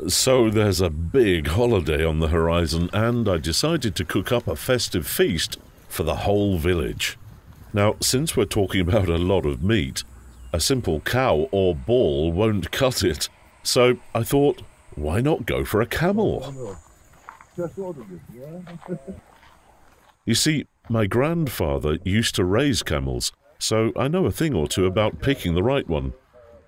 So there's a big holiday on the horizon, and I decided to cook up a festive feast for the whole village. Now, since we're talking about a lot of meat, a simple cow or bull won't cut it. So I thought, why not go for a camel? You see, my grandfather used to raise camels, so I know a thing or two about picking the right one.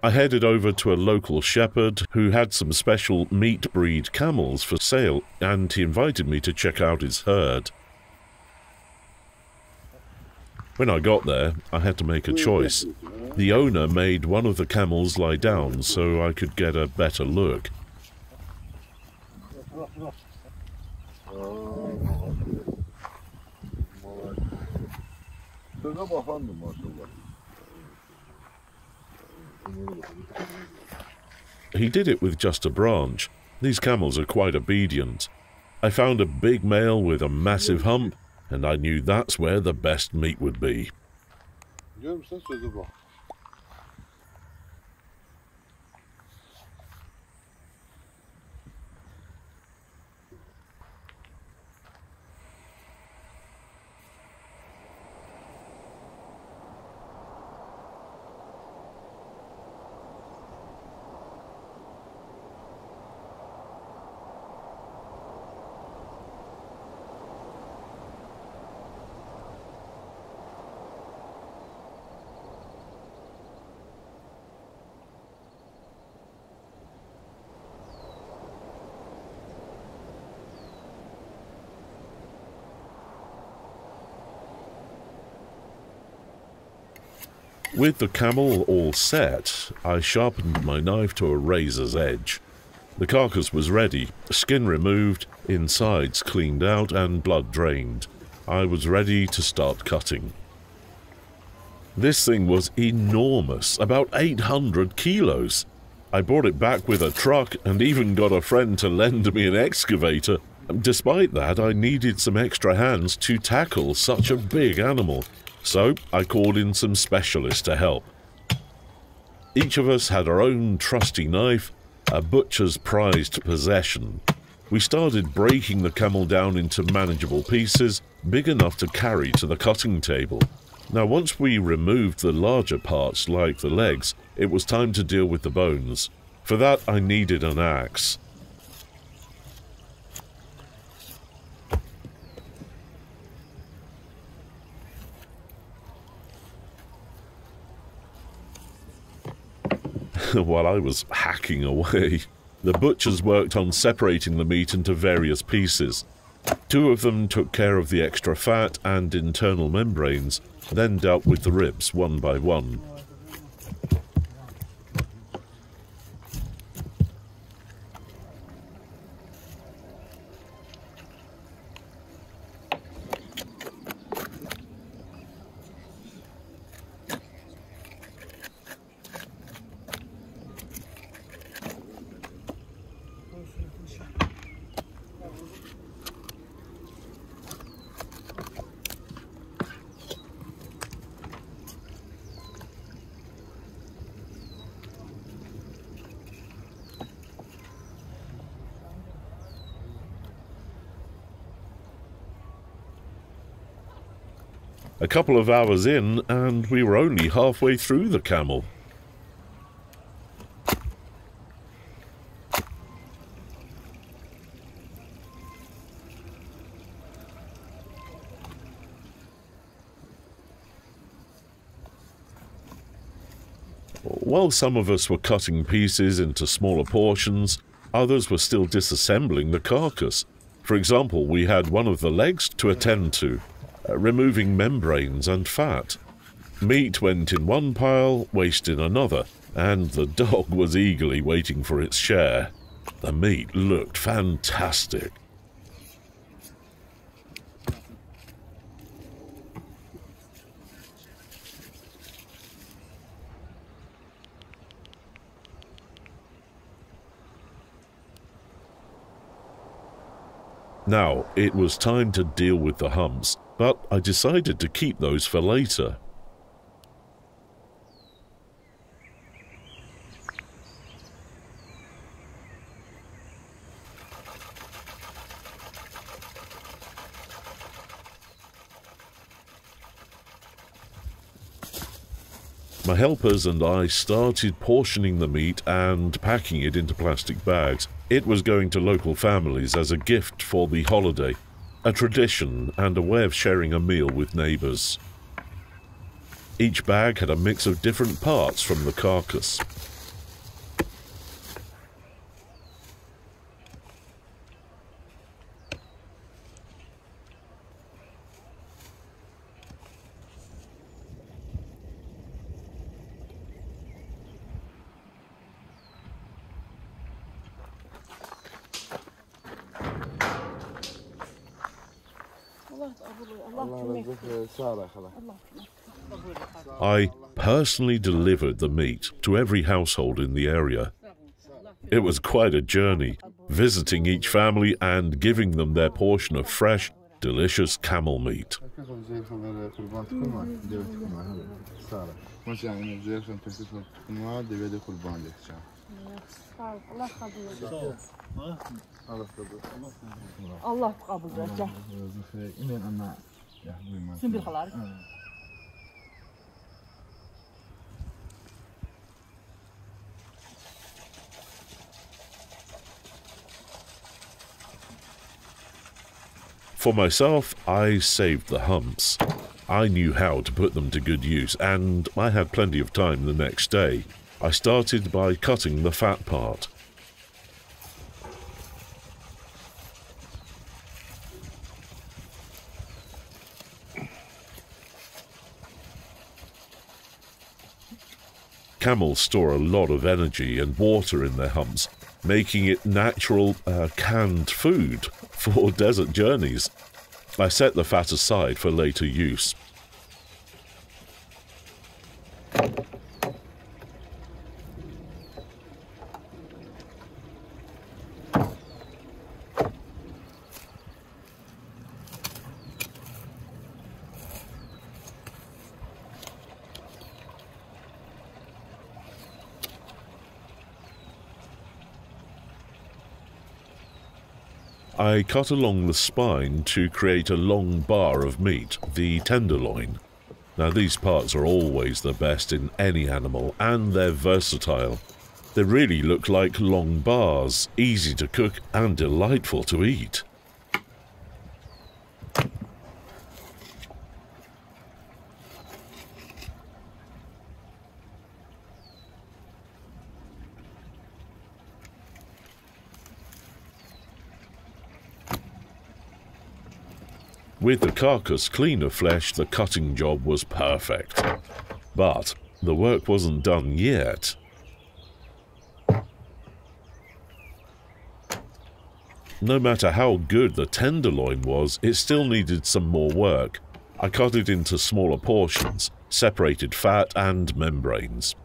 I headed over to a local shepherd who had some special meat breed camels for sale, and he invited me to check out his herd. When I got there, I had to make a choice. The owner made one of the camels lie down so I could get a better look. He did it with just a branch. These camels are quite obedient. I found a big male with a massive hump, and I knew that's where the best meat would be. With the camel all set, I sharpened my knife to a razor's edge. The carcass was ready, skin removed, insides cleaned out and blood drained. I was ready to start cutting. This thing was enormous, about 800 kilos. I brought it back with a truck and even got a friend to lend me an excavator. Despite that, I needed some extra hands to tackle such a big animal. So I called in some specialists to help. Each of us had our own trusty knife, a butcher's prized possession. We started breaking the camel down into manageable pieces, big enough to carry to the cutting table. Now, once we removed the larger parts, like the legs, it was time to deal with the bones. For that, I needed an axe. While I was hacking away, the butchers worked on separating the meat into various pieces. Two of them took care of the extra fat and internal membranes, then dealt with the ribs one by one. A couple of hours in, and we were only halfway through the camel. While some of us were cutting pieces into smaller portions, others were still disassembling the carcass. For example, we had one of the legs to attend to, removing membranes and fat. Meat went in one pile, waste in another, and the dog was eagerly waiting for its share. The meat looked fantastic. Now, it was time to deal with the humps, but I decided to keep those for later. My helpers and I started portioning the meat and packing it into plastic bags. It was going to local families as a gift for the holiday, a tradition and a way of sharing a meal with neighbors. Each bag had a mix of different parts from the carcass. I personally delivered the meat to every household in the area. It was quite a journey, visiting each family and giving them their portion of fresh, delicious camel meat. For myself, I saved the humps. I knew how to put them to good use, and I had plenty of time the next day. I started by cutting the fat part. Camels store a lot of energy and water in their humps, making it natural canned food for desert journeys. I set the fat aside for later use. I cut along the spine to create a long bar of meat, the tenderloin. Now these parts are always the best in any animal, and they're versatile. They really look like long bars, easy to cook and delightful to eat. With the carcass clean of flesh, the cutting job was perfect. But the work wasn't done yet. No matter how good the tenderloin was, it still needed some more work. I cut it into smaller portions, separated fat and membranes.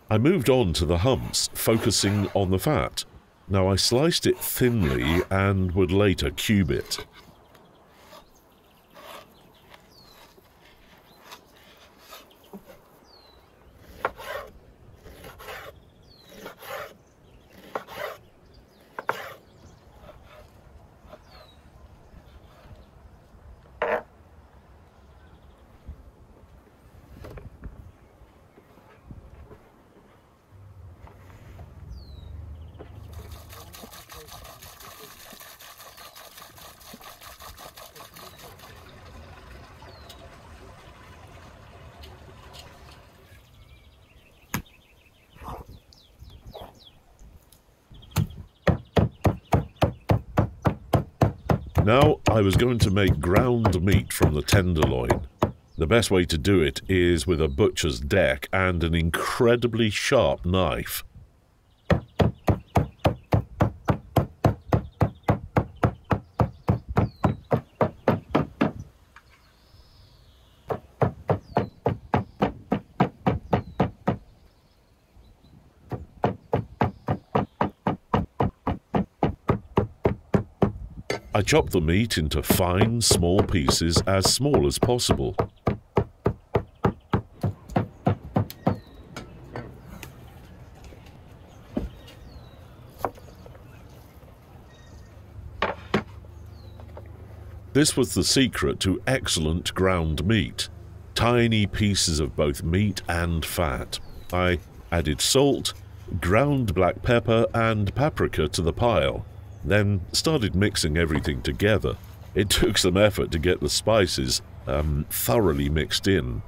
I moved on to the humps, focusing on the fat. Now I sliced it thinly and would later cube it. Now I was going to make ground meat from the tenderloin. The best way to do it is with a butcher's deck and an incredibly sharp knife. I chopped the meat into fine, small pieces as small as possible. This was the secret to excellent ground meat. Tiny pieces of both meat and fat. I added salt, ground black pepper and paprika to the pile. Then started mixing everything together. It took some effort to get the spices thoroughly mixed in.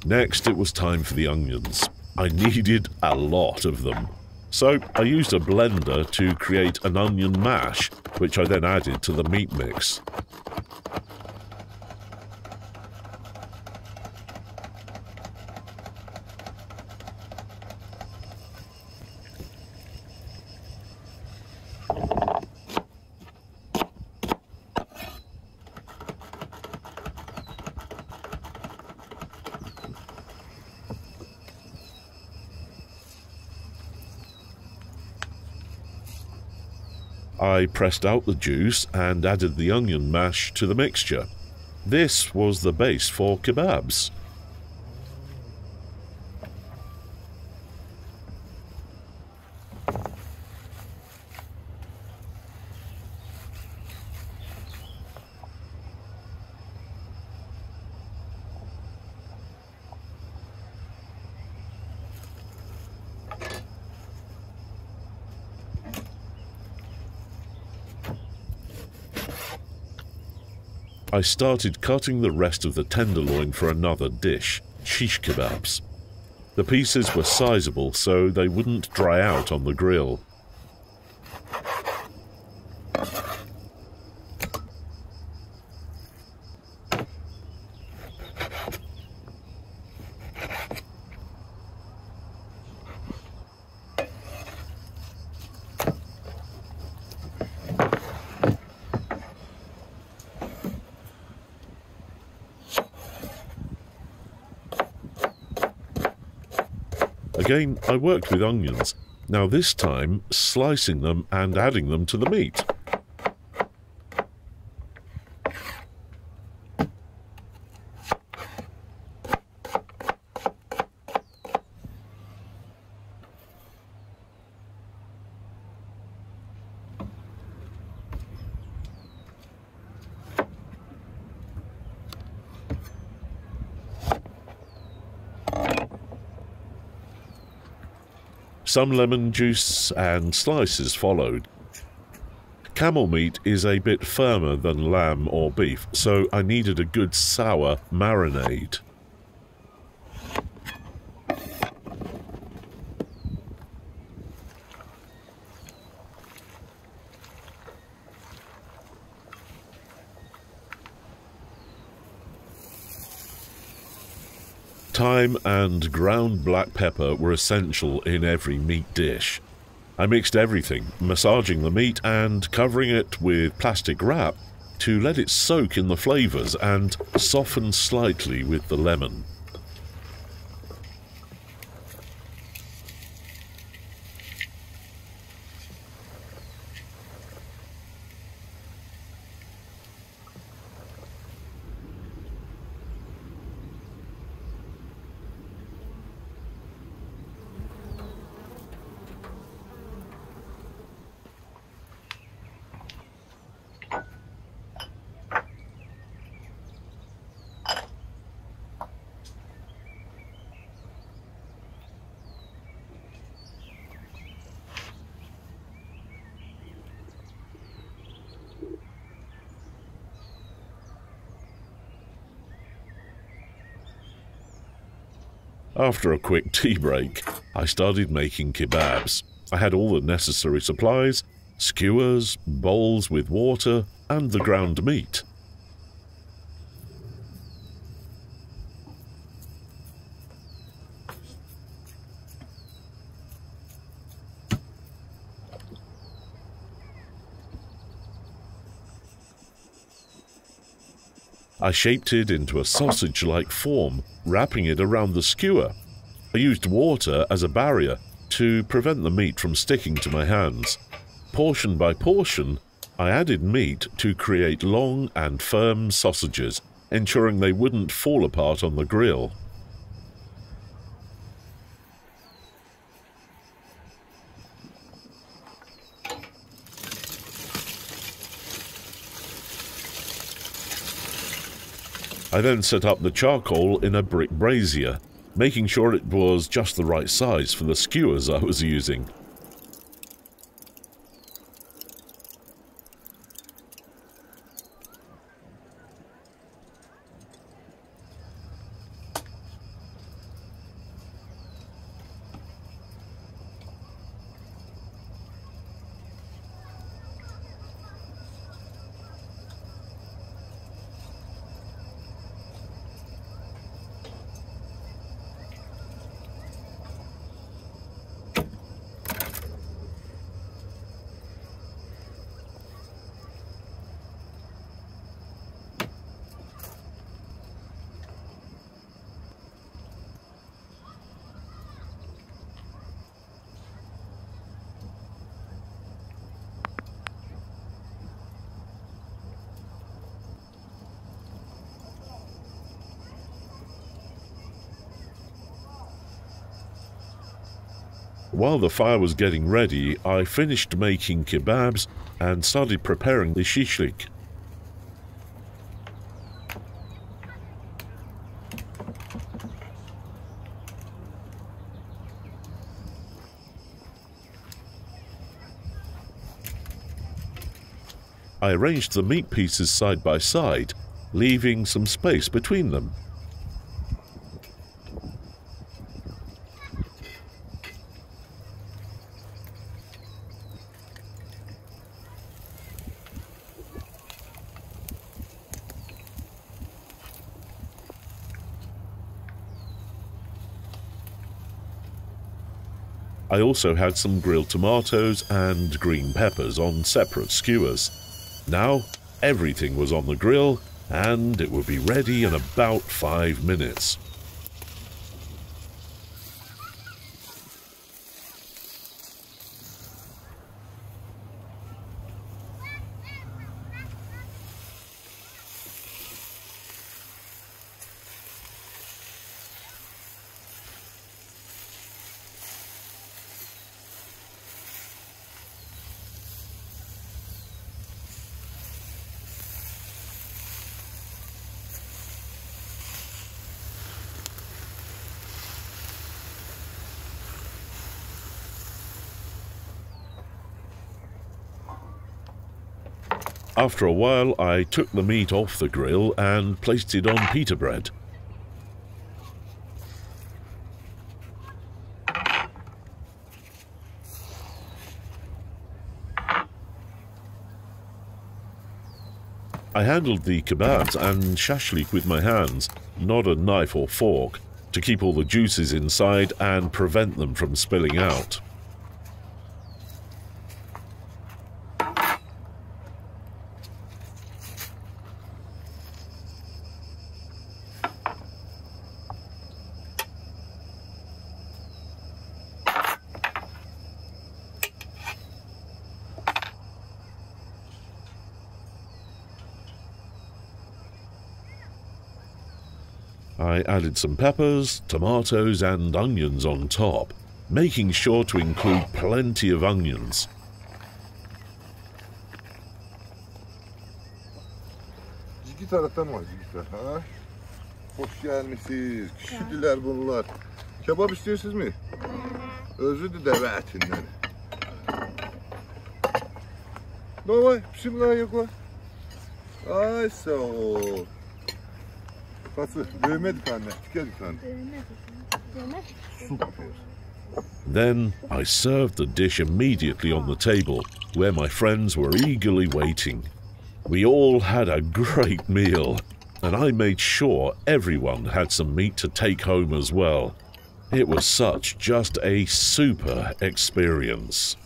Next, it was time for the onions. I needed a lot of them. So I used a blender to create an onion mash, which I then added to the meat mix. I pressed out the juice and added the onion mash to the mixture. This was the base for kebabs. I started cutting the rest of the tenderloin for another dish, shish kebabs. The pieces were sizable so they wouldn't dry out on the grill. Again, I worked with onions, now this time slicing them and adding them to the meat. Some lemon juice and slices followed. Camel meat is a bit firmer than lamb or beef, so I needed a good sour marinade. Thyme and ground black pepper were essential in every meat dish. I mixed everything, massaging the meat and covering it with plastic wrap to let it soak in the flavours and soften slightly with the lemon. After a quick tea break, I started making kebabs. I had all the necessary supplies, skewers, bowls with water, and the ground meat. I shaped it into a sausage-like form, wrapping it around the skewer. I used water as a barrier to prevent the meat from sticking to my hands. Portion by portion, I added meat to create long and firm sausages, ensuring they wouldn't fall apart on the grill. I then set up the charcoal in a brick brazier, making sure it was just the right size for the skewers I was using. While the fire was getting ready, I finished making kebabs and started preparing the shishlik. I arranged the meat pieces side by side, leaving some space between them. I also had some grilled tomatoes and green peppers on separate skewers. Now, everything was on the grill, and it would be ready in about 5 minutes. After a while, I took the meat off the grill and placed it on pita bread. I handled the kebabs and shashlik with my hands, not a knife or fork, to keep all the juices inside and prevent them from spilling out. I added some peppers, tomatoes and onions on top, making sure to include plenty of onions. İki taraftan var iki taraf. Hoş gelmişsiniz. Küçüdüler bunlar. Kebap istiyorsunuz mu? Özü de deve etinden. Давай, bismillah yok var. Ay sağ ol. Bası, dövmedik anne. Tükedik anne. Super. Then I served the dish immediately on the table, where my friends were eagerly waiting. We all had a great meal, and I made sure everyone had some meat to take home as well. It was just a super experience.